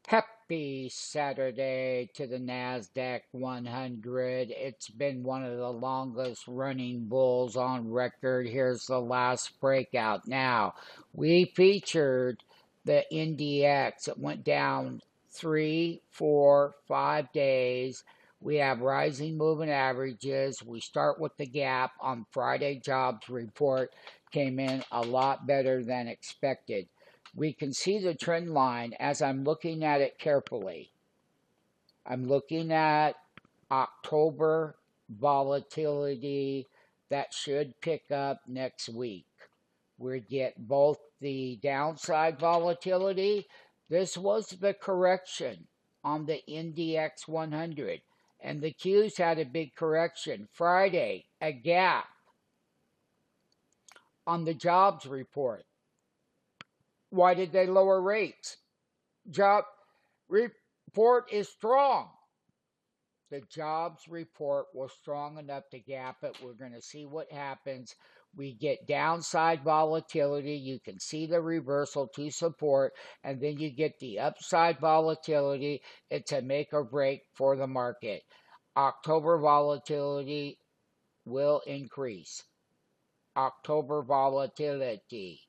Happy Saturday to the NASDAQ 100. It's been one of the longest running bulls on record. Here's the last breakout. Now, we featured the NDX. It went down 3, 4, 5 days. We have rising moving averages. We start with the gap on Friday jobs report. Came in a lot better than expected. We can see the trend line as I'm looking at it carefully. I'm looking at October volatility that should pick up next week. We get both the downside volatility. This was the correction on the NDX 100, and the Qs had a big correction. Friday, a gap on the jobs report. Why did they lower rates? Job report is strong. The jobs report was strong enough to gap it. We're going to see what happens. We get downside volatility. You can see the reversal to support, and then you get the upside volatility. It's a make or break for the market. October volatility will increase. October volatility.